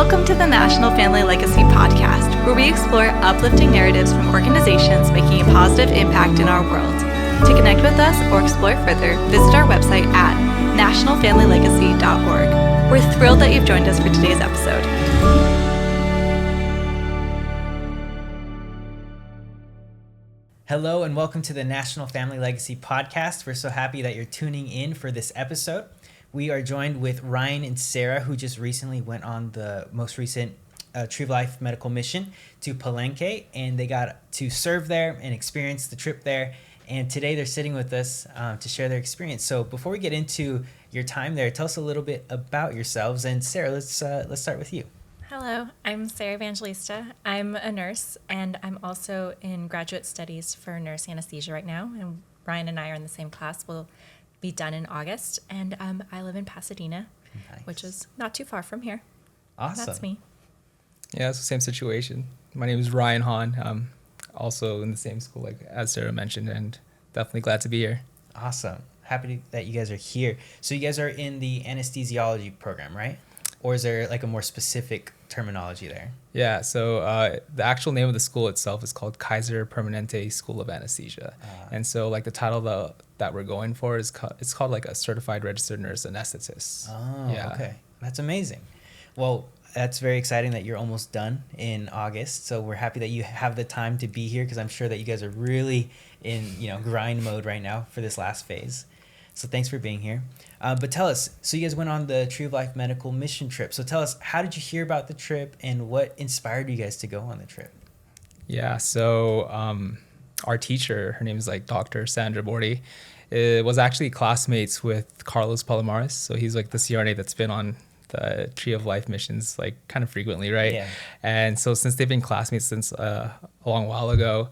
Welcome to the National Family Legacy Podcast, where we explore uplifting narratives from organizations making a positive impact in our world. To connect with us or explore further, visit our website at nationalfamilylegacy.org. We're thrilled that you've joined us for today's episode. Hello and welcome to the National Family Legacy Podcast. We're so happy that you're tuning in for this episode. We are joined with Ryan and Sarah, who just recently went on the most recent Tree of Life medical mission to Palenque, and they got to serve there and experience the trip there. And today they're sitting with us to share their experience. So before we get into your time there, tell us a little bit about yourselves. And Sarah, let's start with you. Hello, I'm Sarah Evangelista. I'm a nurse, and I'm also in graduate studies for nurse anesthesia right now. And Ryan and I are in the same class. We'll be done in August. And I live in Pasadena, which is not too far from here. Awesome. That's me. Yeah, it's the same situation. My name is Ryan Hahn. I'm also in the same school, like as Sarah mentioned, and definitely glad to be here. Awesome. Happy that you guys are here. So you guys are in the anesthesiology program, right? Or is there like a more specific terminology there? Yeah, so the actual name of the school itself is called Kaiser Permanente School of Anesthesia. And so like the title that we're going for is it's called like a Certified Registered Nurse Anesthetist. Oh, yeah. Okay. That's amazing. Well, that's very exciting that you're almost done in August. So we're happy that you have the time to be here because I'm sure that you guys are really in, grind mode right now for this last phase. So thanks for being here. But tell us, so you guys went on the Tree of Life medical mission trip. So tell us, how did you hear about the trip and what inspired you guys to go on the trip? Yeah, so our teacher, her name is like Dr. Sandra Bordi, was actually classmates with Carlos Palomares. So he's like the CRNA that's been on the Tree of Life missions like kind of frequently, right? Yeah. And so since they've been classmates since a long while ago,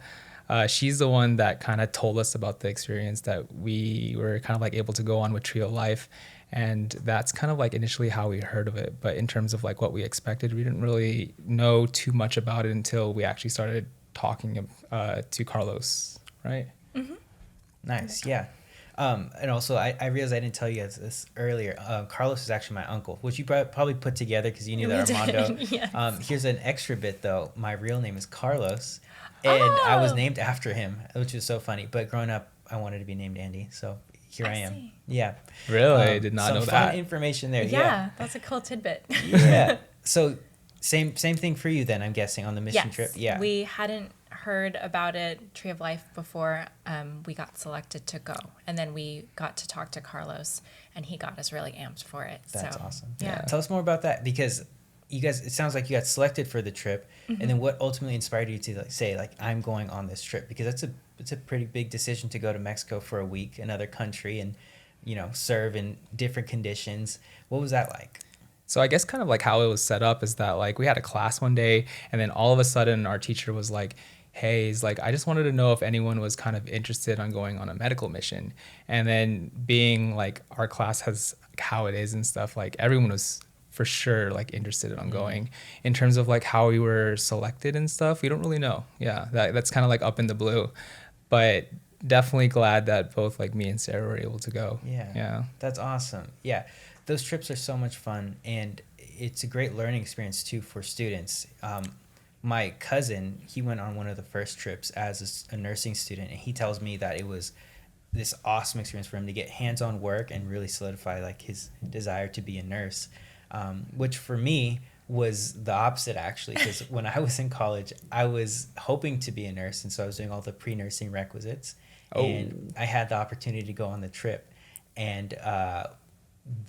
she's the one that kind of told us about the experience that we were kind of like able to go on with Tree of Life. And that's kind of like initially how we heard of it. But in terms of like what we expected, we didn't really know too much about it until we actually started talking to Carlos, right? Mm-hmm. Nice, yeah. And also, I realized I didn't tell you guys this earlier. Carlos is actually my uncle, which you probably put together because you knew that Armando. Yes. Here's an extra bit, though. My real name is Carlos, and I was named after him, which is so funny. But growing up, I wanted to be named Andy, so here I am. See. Yeah. Really? Did not know some that. fun information there. Yeah, that's a cool tidbit. Yeah. So same thing for you then, I'm guessing, on the mission Yes, trip. Yeah. we hadn't heard about it, Tree of Life, before we got selected to go. And then we got to talk to Carlos, and he got us really amped for it. That's so, awesome. Yeah. Tell us more about that, because you guys, it sounds like you got selected for the trip, Mm-hmm. and then what ultimately inspired you to say I'm going on this trip, because it's a pretty big decision to go to Mexico for a week, another country, and serve in different conditions. What was that like? So I guess kind of like how it was set up is that like we had a class one day, and then all of a sudden our teacher was like, hey, he's like, I just wanted to know if anyone was kind of interested on going on a medical mission. And then being like our class has how it is and stuff, like everyone was for sure like interested on going. In terms of like how we were selected and stuff, we don't really know. Yeah, that's kind of like up in the blue, but definitely glad that both like me and Sarah were able to go. Yeah. That's awesome. Yeah, those trips are so much fun, and it's a great learning experience too for students. My cousin, he went on one of the first trips as a nursing student, and he tells me that it was this awesome experience for him to get hands-on work and really solidify like his desire to be a nurse, which for me was the opposite, actually, because when I was in college, I was hoping to be a nurse, and so I was doing all the pre-nursing requisites. And I had the opportunity to go on the trip, and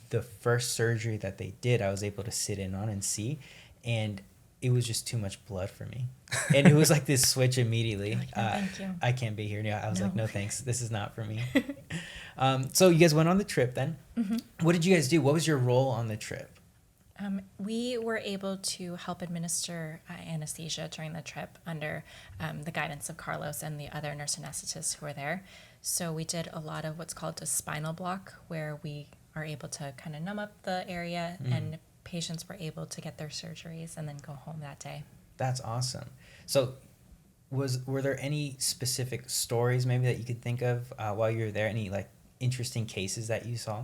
the first surgery that they did, I was able to sit in on and see, and it was just too much blood for me. And it was like this switch immediately. Like, no, thank you. I can't be here now. I was No. like, no thanks, this is not for me. So you guys went on the trip then. Mm-hmm. What did you guys do? What was your role on the trip? We were able to help administer anesthesia during the trip under the guidance of Carlos and the other nurse anesthetists who were there. So we did a lot of what's called a spinal block, where we are able to kind of numb up the area, and patients were able to get their surgeries and then go home that day. That's awesome. So were there any specific stories maybe that you could think of while you were there? Any like interesting cases that you saw?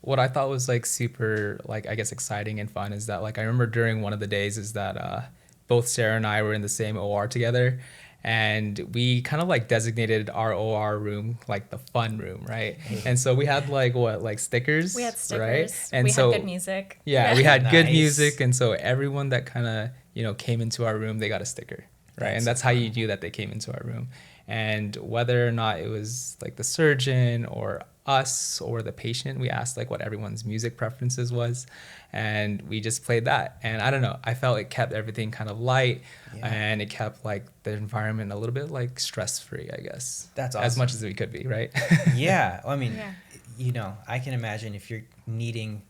what I thought was like super, like, I guess exciting and fun is that, like, I remember during one of the days is that both Sarah and I were in the same OR together, and we kind of like designated our OR room like the fun room, right? And so we had like stickers. We had stickers. Right? And we so had good music. Yeah, we had good Nice. music, and so everyone that kind of came into our room, they got a sticker, right? That's And that's how you knew that they came into our room. And whether or not it was like the surgeon or us or the patient, we asked like what everyone's music preferences was, and we just played that. And I don't know, I felt it kept everything kind of light, and it kept like the environment a little bit like stress free, I guess. That's as awesome. much as we could be, right? Yeah, well, I mean, Yeah. I can imagine if you're needing,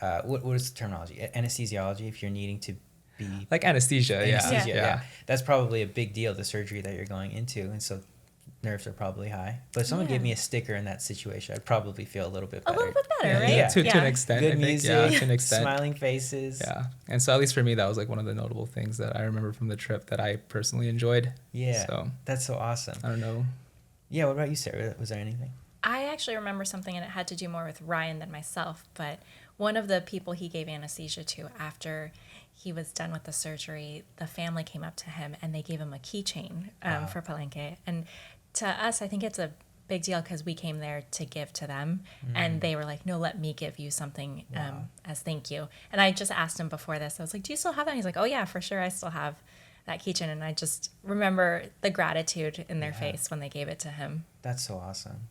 what is the terminology? Anesthesiology. If you're needing to be Like anesthesia, anesthesia, yeah. that's probably a big deal. The surgery that you're going into, and so nerves are probably high. But if someone gave me a sticker in that situation, I'd probably feel a little bit A better. little bit better, Yeah, right? Yeah. To an extent, I Good think. music, Yeah, to an extent. smiling faces. Yeah. And so at least for me, that was like one of the notable things that I remember from the trip that I personally enjoyed. Yeah, So that's so awesome. I don't know. Yeah, what about you, Sarah? Was there anything? I actually remember something, and it had to do more with Ryan than myself, but one of the people he gave anesthesia to after he was done with the surgery, the family came up to him and they gave him a keychain for Palenque. And to us, I think it's a big deal because we came there to give to them, and they were like, no, let me give you something as thank you. And I just asked him before this, I was like, do you still have that? And he's like, oh yeah, for sure, I still have that keychain. And I just remember the gratitude in their face when they gave it to him. That's so awesome.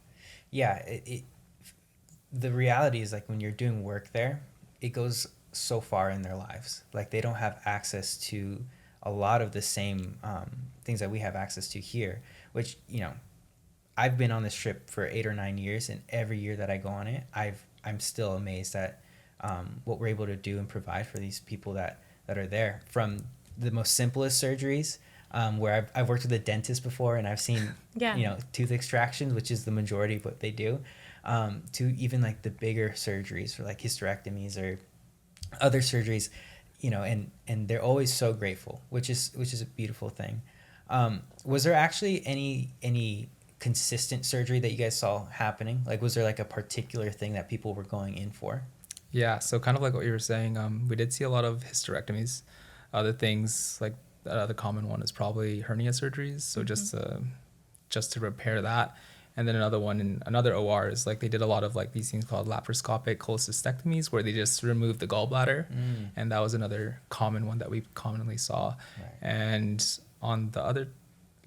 Yeah, the reality is like when you're doing work there, it goes so far in their lives. Like they don't have access to a lot of the same things that we have access to here, which, I've been on this trip for 8 or 9 years, and every year that I go on it, I'm still amazed at what we're able to do and provide for these people that are there. From the most simplest surgeries, where I've worked with a dentist before, and I've seen tooth extractions, which is the majority of what they do, to even like the bigger surgeries for like hysterectomies or other surgeries, and they're always so grateful, which is a beautiful thing. Was there actually any consistent surgery that you guys saw happening? Like, was there like a particular thing that people were going in for? Yeah. So kind of like what you were saying, we did see a lot of hysterectomies. Other things like the other common one is probably hernia surgeries. So just to repair that. And then another one in another OR is like they did a lot of like these things called laparoscopic cholecystectomies, where they just removed the gallbladder. And that was another common one that we commonly saw. Right. And on the other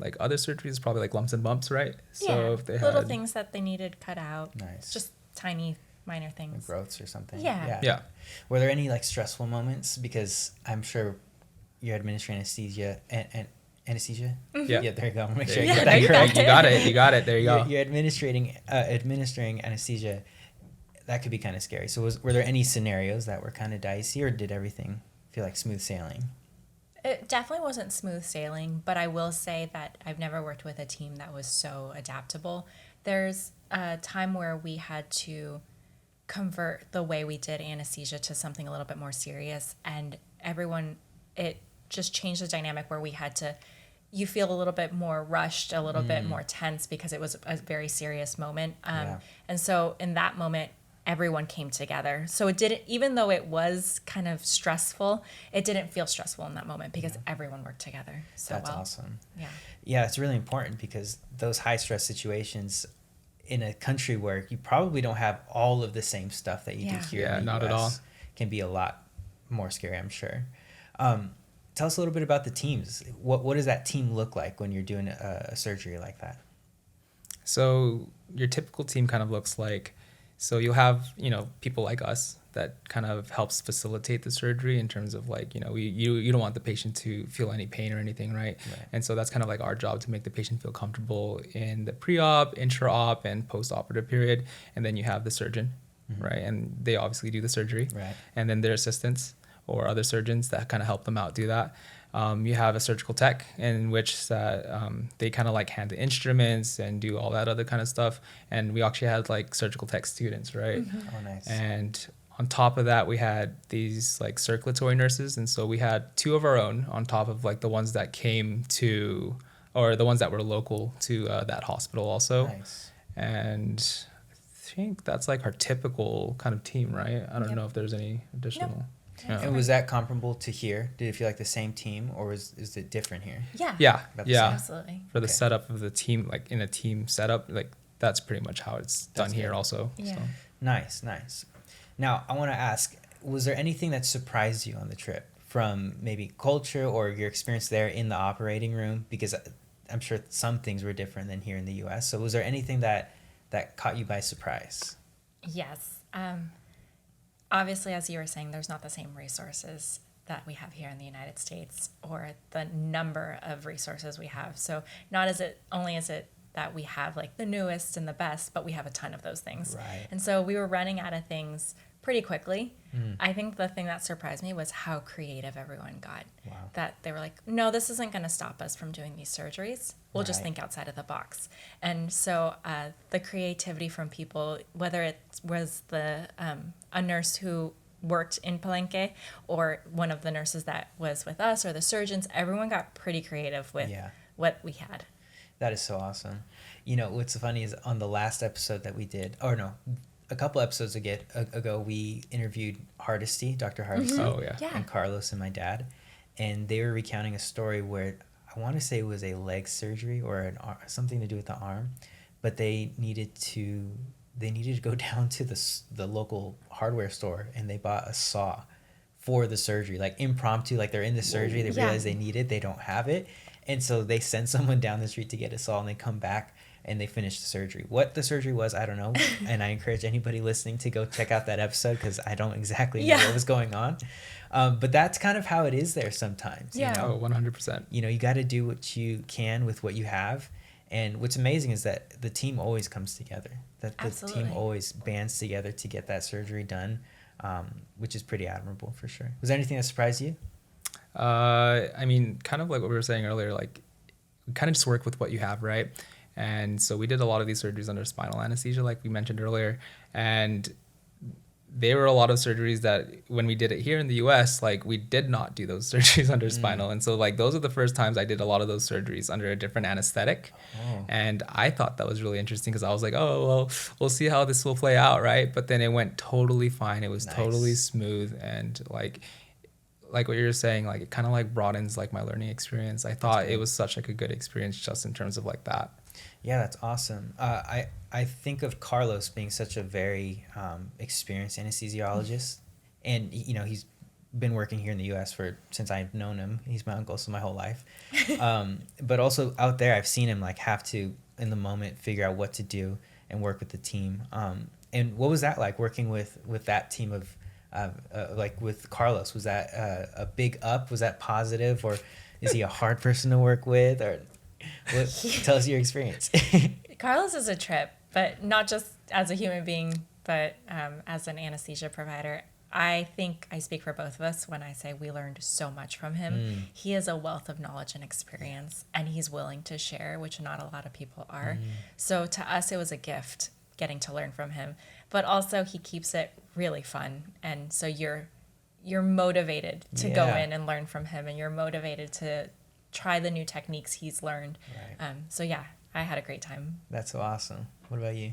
surgeries, probably like lumps and bumps, right? So if they little had things that they needed cut out. Nice. Just tiny, minor things. Growths or something. Yeah. Were there any like stressful moments? Because I'm sure you're administering anesthesia and anesthesia. Yeah. Yeah, there you go. Make There sure I you get go. that you correct. You got it. There you go. You're administering anesthesia. That could be kind of scary. So were there any scenarios that were kind of dicey, or did everything feel like smooth sailing? It definitely wasn't smooth sailing, but I will say that I've never worked with a team that was so adaptable. There's a time where we had to convert the way we did anesthesia to something a little bit more serious, and it just changed the dynamic where we had to, you feel a little bit more rushed, a little bit more tense because it was a very serious moment. And so in that moment, everyone came together. So it didn't, even though it was kind of stressful, it didn't feel stressful in that moment because everyone worked together so That's well. awesome. Yeah. Yeah, it's really important because those high stress situations in a country where you probably don't have all of the same stuff that you do here in the not US at all. can be a lot more scary, I'm sure. Tell us a little bit about the teams. What does that team look like when you're doing a surgery like that? So your typical team kind of looks like, so you'll have, people like us that kind of helps facilitate the surgery in terms of like, you don't want the patient to feel any pain or anything, right? And so that's kind of like our job to make the patient feel comfortable in the pre-op, intra-op, and post-operative period. And then you have the surgeon, right? And they obviously do the surgery. Right. And then their assistants or other surgeons that kind of help them out do that. You have a surgical tech in which they kind of like hand the instruments and do all that other kind of stuff. And we actually had like surgical tech students, right? Oh, nice. And on top of that, we had these like circulatory nurses. And so we had 2 of our own on top of like the ones that came to, or the ones that were local to that hospital also. Nice. And think that's like our typical kind of team, right? I don't Yep. know if there's any additional. Yeah. And was that comparable to here? Did it feel like the same team, or is it different here? Yeah. Yeah, About the yeah. Absolutely. For the Okay. setup of the team, like in a team setup, like that's pretty much how it's done That's here good. also. Yeah. So. Nice. Now, I want to ask, was there anything that surprised you on the trip from maybe culture or your experience there in the operating room? Because I'm sure some things were different than here in the U.S. So was there anything that caught you by surprise? Yes. Obviously, as you were saying, there's not the same resources that we have here in the United States, or the number of resources we have. So not is it that we have like the newest and the best, but we have a ton of those things. Right. And so we were running out of things pretty quickly. I think the thing that surprised me was how creative everyone got. Wow. That they were like, no, this isn't going to stop us from doing these surgeries. We'll just Right. think outside of the box. And so the creativity from people, whether it was a nurse who worked in Palenque or one of the nurses that was with us or the surgeons, everyone got pretty creative with Yeah. what we had. That is so awesome. You know, what's funny is on the last episode that we did, or no, a couple episodes ago, we interviewed Hardesty, Dr. Hardesty, Oh, yeah. Yeah. and Carlos and my dad, and they were recounting a story where I want to say it was a leg surgery or something to do with the arm, but they needed to go down to the local hardware store, and they bought a saw for the surgery, like impromptu, like they're in the surgery, they Yeah. realize they don't have it, and so they send someone down the street to get a saw, and they come back and they finish the surgery. What the surgery was, I don't know, and I encourage anybody listening to go check out that episode because I don't exactly know Yeah. what was going on, but that's kind of how it is there sometimes. Yeah. You know? Oh, 100%. You know, you got to do what you can with what you have. And what's amazing is that the team always comes together, that the team Absolutely. always bands together to get that surgery done, which is pretty admirable for sure. Was there anything that surprised you? I mean, kind of like what we were saying earlier, like we kind of just work with what you have, right? And so we did a lot of these surgeries under spinal anesthesia, like we mentioned earlier. And they were a lot of surgeries that when we did it here in the US, like we did not do those surgeries under spinal. And so like those are the first times I did a lot of those surgeries under a different anesthetic. Oh. And I thought that was really interesting because I was like, oh, well, we'll see how this will play out, right? But then it went totally fine. It was Nice. totally smooth. And like what you're saying, like it kind of like broadens like my learning experience. I thought it was such like a good experience just in terms of like that. Yeah, that's awesome. I think of Carlos being such a very experienced anesthesiologist, and you know he's been working here in the U.S. since I've known him. He's my uncle, so my whole life. But also out there, I've seen him like have to in the moment figure out what to do and work with the team. And what was that like working with that team of like with Carlos? Was that a big up? Was that positive, or is he a hard person to work with, or tell us your experience. Carlos is a trip, but not just as a human being, but as an anesthesia provider. I think I speak for both of us when I say we learned so much from him. He is a wealth of knowledge and experience, and he's willing to share, which not a lot of people are. So to us, it was a gift getting to learn from him. But also, he keeps it really fun, and so you're motivated to go Yeah. in and learn from him, and you're motivated to try the new techniques he's learned. Right. So yeah, I had a great time. That's so awesome. What about you?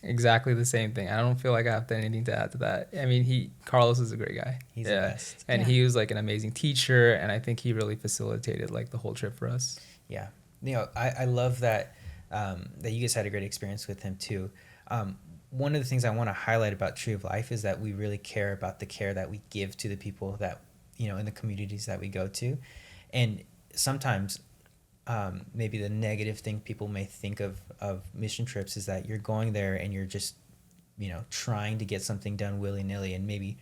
Exactly the same thing. I don't feel like I have anything to add to that. I mean, Carlos is a great guy. He's the best. And Yeah. he was like an amazing teacher, and I think he really facilitated like the whole trip for us. Yeah. You know, I love that that you guys had a great experience with him too. One of the things I want to highlight about Tree of Life is that we really care about the care that we give to the people that, you know, in the communities that we go to. And sometimes maybe the negative thing people may think of mission trips is that you're going there and you're just, you know, trying to get something done willy-nilly and maybe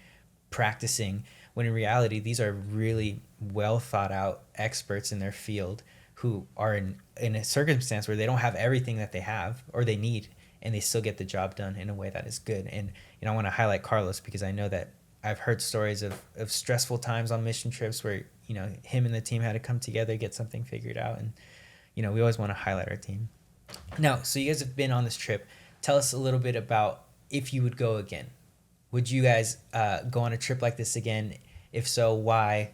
practicing, when in reality these are really well thought out experts in their field who are in a circumstance where they don't have everything that they have or they need, and they still get the job done in a way that is good. And you know, I want to highlight Carlos because I know that I've heard stories of stressful times on mission trips where, you know, him and the team had to come together, get something figured out. And, you know, we always want to highlight our team. Now, so you guys have been on this trip. Tell us a little bit about if you would go again. Would you guys go on a trip like this again? If so, why?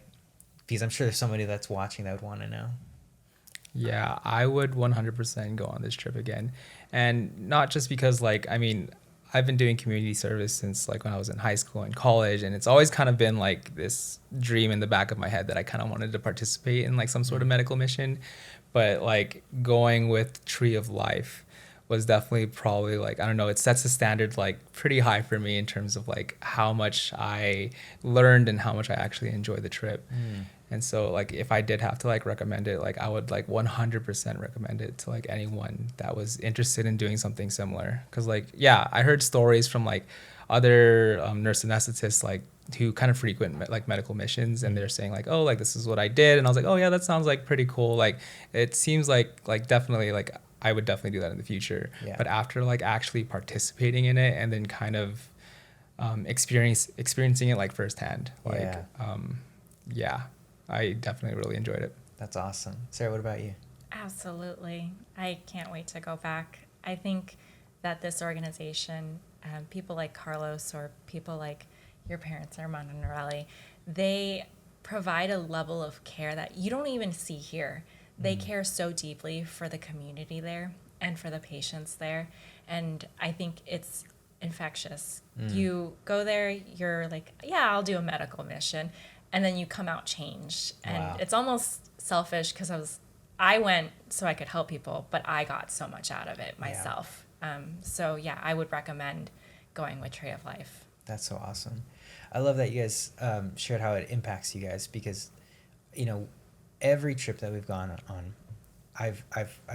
Because I'm sure there's somebody that's watching that would want to know. Yeah, I would 100% go on this trip again. And not just because, like, I mean, I've been doing community service since like when I was in high school and college, and it's always kind of been like this dream in the back of my head that I kind of wanted to participate in like some sort of medical mission. But like going with Tree of Life was definitely probably like, I don't know, it sets the standard like pretty high for me in terms of like how much I learned and how much I actually enjoyed the trip. And so like if I did have to like recommend it, like I would like 100% recommend it to like anyone that was interested in doing something similar. Cause like, yeah, I heard stories from like other nurse anesthetists like who kind of frequent like medical missions, and they're saying like, oh, like this is what I did. And I was like, oh yeah, that sounds like pretty cool. Like it seems like definitely like I would definitely do that in the future. Yeah. But after like actually participating in it and then kind of experiencing it like firsthand, like yeah, I definitely really enjoyed it. That's awesome. Sarah, what about you? Absolutely. I can't wait to go back. I think that this organization, people like Carlos or people like your parents, Armando and Norelli, they provide a level of care that you don't even see here. They care so deeply for the community there and for the patients there. And I think it's infectious. You go there, you're like, yeah, I'll do a medical mission. And then you come out changed. And Wow. it's almost selfish because I went so I could help people, but I got so much out of it myself. So yeah, I would recommend going with Tree of Life. That's so awesome. I love that you guys shared how it impacts you guys, because, you know, every trip that we've gone on, I've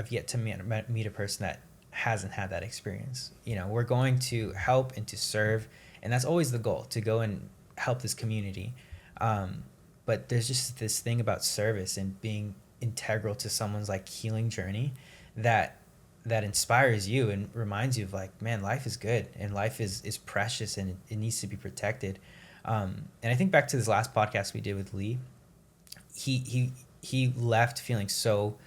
yet to meet a person that hasn't had that experience. You know, we're going to help and to serve, and that's always the goal, to go and help this community. But there's just this thing about service and being integral to someone's like healing journey that inspires you and reminds you of like, man, life is good and life is precious and it needs to be protected. And I think back to this last podcast we did with Lee, he left feeling so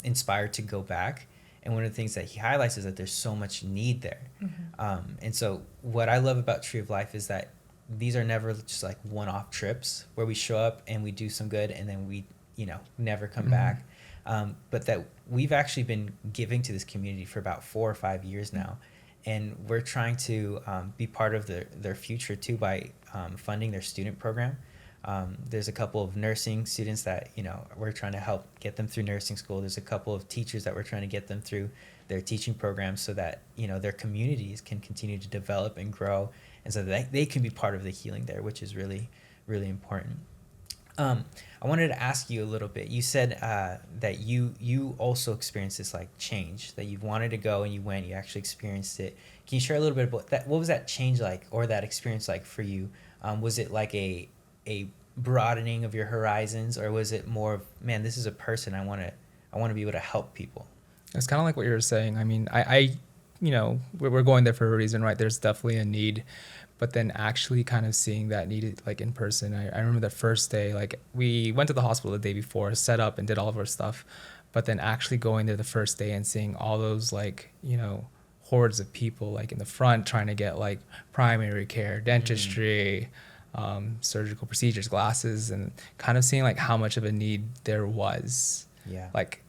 inspired to go back. And one of the things that he highlights is that there's so much need there. And so what I love about Tree of Life is that these are never just like one-off trips where we show up and we do some good and then we, you know, never come back. But that we've actually been giving to this community for about 4 or 5 years now. And we're trying to be part of their future too by funding their student program. There's a couple of nursing students that, you know, we're trying to help get them through nursing school. There's a couple of teachers that we're trying to get them through their teaching programs so that, you know, their communities can continue to develop and grow, and so that they can be part of the healing there, which is really, really important. I wanted to ask you a little bit. You said that you also experienced this like change, that you've wanted to go and you went, you actually experienced it. Can you share a little bit about that? What was that change like, or that experience like for you? Was it like a broadening of your horizons, or was it more of, man, this is a person I want to be able to help people? It's kind of like what you were saying. I mean, I you know, we're going there for a reason, right? There's definitely a need, but then actually kind of seeing that need like in person. I remember the first day, like we went to the hospital the day before, set up and did all of our stuff, but then actually going there the first day and seeing all those like, you know, hordes of people like in the front trying to get like primary care, dentistry, surgical procedures, glasses, and kind of seeing like how much of a need there was. Yeah. Like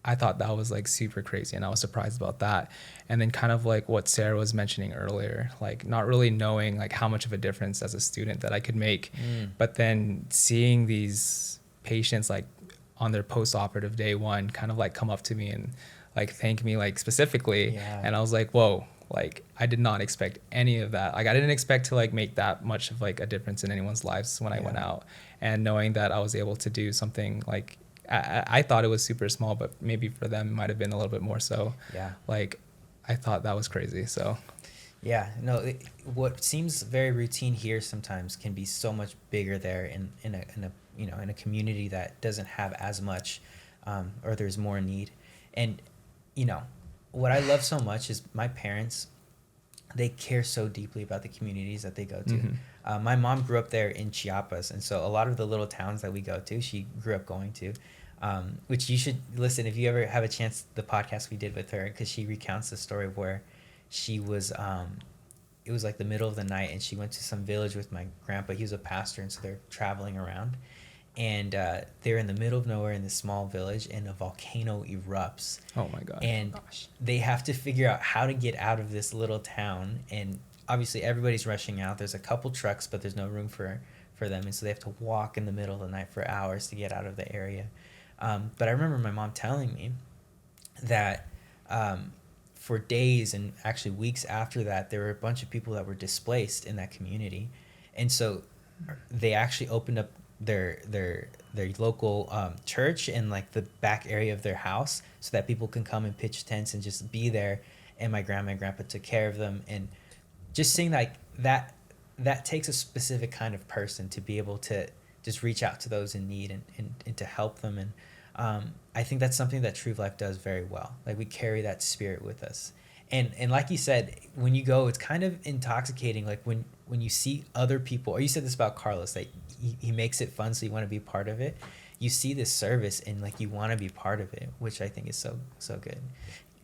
I thought that was like super crazy, and I was surprised about that. And then kind of like what Sarah was mentioning earlier, like not really knowing like how much of a difference as a student that I could make, but then seeing these patients like on their post-operative day one kind of like come up to me and like thank me like specifically. Yeah. And I was like, whoa, like I did not expect any of that. Like I didn't expect to like make that much of like a difference in anyone's lives when I went out, and knowing that I was able to do something like I thought it was super small, but maybe for them it might have been a little bit more so. Yeah. Like I thought that was crazy. So Yeah, no, what seems very routine here sometimes can be so much bigger there in a you know, in a community that doesn't have as much, or there's more need. And you know, what I love so much is my parents, they care so deeply about the communities that they go to. My mom grew up there in Chiapas, and so a lot of the little towns that we go to, she grew up going to, which you should listen if you ever have a chance, the podcast we did with her, because she recounts the story of where she was, it was like the middle of the night, and she went to some village with my grandpa. He was a pastor, and so they're traveling around. and they're in the middle of nowhere in this small village, and a volcano erupts. Oh my god. And Gosh. they have to figure out how to get out of this little town, and obviously everybody's rushing out. There's a couple trucks, but there's no room for them, and so they have to walk in the middle of the night for hours to get out of the area. But I remember my mom telling me that for days and actually weeks after that, there were a bunch of people that were displaced in that community, and so they actually opened up their local church in like the back area of their house so that people can come and pitch tents and just be there. And my grandma and grandpa took care of them, and just seeing like that takes a specific kind of person to be able to just reach out to those in need and to help them. And I think that's something that Tree of Life does very well. Like, we carry that spirit with us. And like you said, when you go, it's kind of intoxicating. Like when you see other people, or you said this about Carlos, that he makes it fun, so you want to be part of it. You see this service and like you want to be part of it, which I think is so good.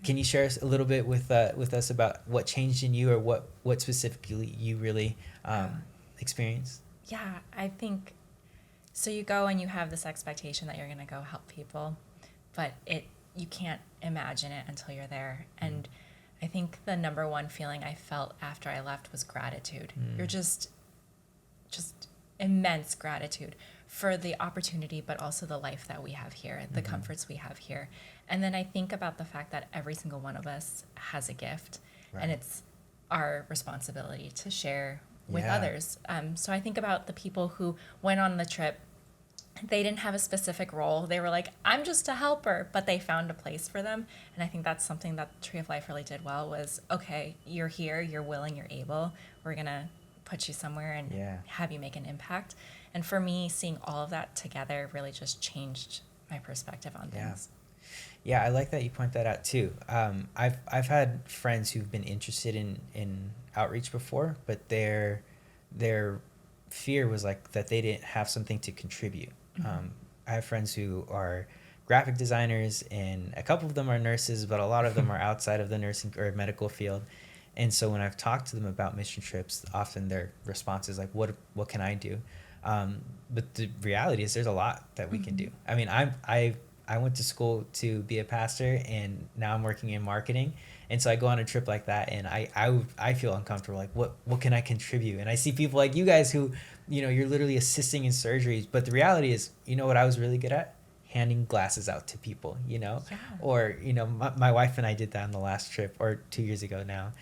Can you share a little bit with us about what changed in you, or what specifically you really experienced? Yeah, I think so. You go and you have this expectation that you're going to go help people, but you can't imagine it until you're there. And I think the number one feeling I felt after I left was gratitude. You're just immense gratitude for the opportunity, but also the life that we have here, the comforts we have here. And then I think about the fact that every single one of us has a gift, Right. and it's our responsibility to share with Yeah. others. So I think about the people who went on the trip. They didn't have a specific role. They were like, I'm just a helper, but they found a place for them. And I think that's something that Tree of Life really did well, was, okay, you're here, you're willing, you're able. We're going to put you somewhere and have you make an impact. And for me, seeing all of that together really just changed my perspective on things. Yeah, I like that you point that out too. I've had friends who've been interested in outreach before, but their fear was like that they didn't have something to contribute. I have friends who are graphic designers, and a couple of them are nurses, but a lot of them are outside of the nursing or medical field. And so when I've talked to them about mission trips, often their response is like, what can I do? But the reality is there's a lot that we can do. I mean, I went to school to be a pastor, and now I'm working in marketing. And so I go on a trip like that, and I feel uncomfortable. Like, what can I contribute? And I see people like you guys who, you're literally assisting in surgeries. But the reality is, what I was really good at? Handing glasses out to people, Yeah. Or, my wife and I did that on the last trip, or 2 years ago now.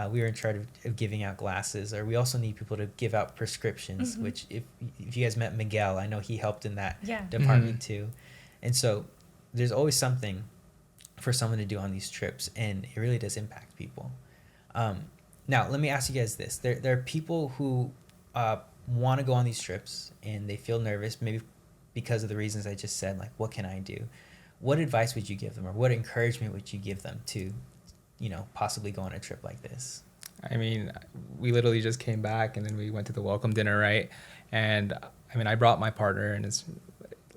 We were in charge of giving out glasses, or we also need people to give out prescriptions, which if you guys met Miguel, I know he helped in that department too. And so there's always something for someone to do on these trips, and it really does impact people. Now, let me ask you guys this. There are people who want to go on these trips, and they feel nervous, maybe because of the reasons I just said, like, what can I do? What advice would you give them, or what encouragement would you give them to, possibly go on a trip like this? I mean, we literally just came back, and then we went to the welcome dinner, right? And I mean, I brought my partner, and it's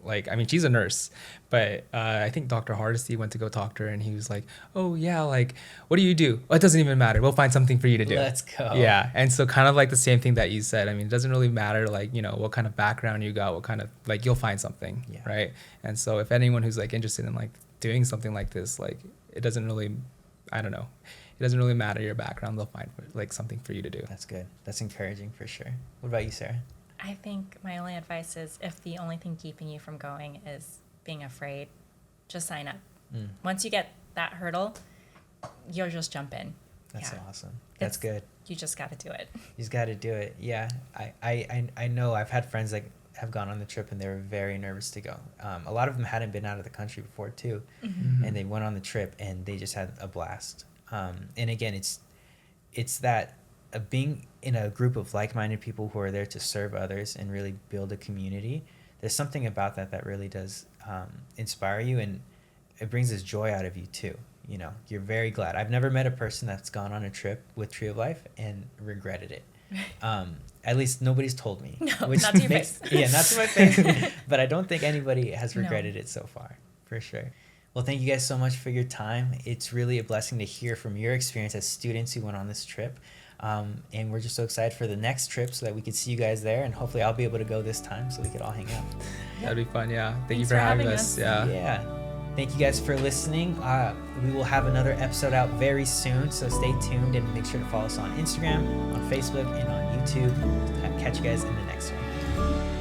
like, I mean, she's a nurse, but I think Dr. Hardesty went to go talk to her, and he was like, oh yeah, like, what do you do? Well, it doesn't even matter. We'll find something for you to do. Let's go. Yeah. And so kind of like the same thing that you said. I mean, it doesn't really matter, like, what kind of background you got, what kind of, like, you'll find something, right? And so if anyone who's like interested in like doing something like this, like, it doesn't really, I don't know, it doesn't really matter your background. They'll find like something for you to do. That's good. That's encouraging for sure. What about you, Sarah? I think my only advice is, if the only thing keeping you from going is being afraid, just sign up. Once you get that hurdle, you'll just jump in. That's awesome. That's good. You just got to do it. You just got to do it. Yeah. I know I've had friends that have gone on the trip, and they were very nervous to go. A lot of them hadn't been out of the country before too. And they went on the trip, and they just had a blast. And again, it's that being in a group of like-minded people who are there to serve others and really build a community. There's something about that really does inspire you, and it brings this joy out of you too. You're very glad. I've never met a person that's gone on a trip with Tree of Life and regretted it. At least nobody's told me. No, not to your face. Yeah, not to my face. But I don't think anybody has regretted it so far, for sure. Well, thank you guys so much for your time. It's really a blessing to hear from your experience as students who went on this trip. And we're just so excited for the next trip so that we could see you guys there, and hopefully I'll be able to go this time so we could all hang out. That'd be fun. Yeah. Thank you Thanks for for having having us. us. Yeah. Thank you guys for listening. We will have another episode out very soon, so stay tuned and make sure to follow us on Instagram, on Facebook, and on YouTube. Catch you guys in the next one.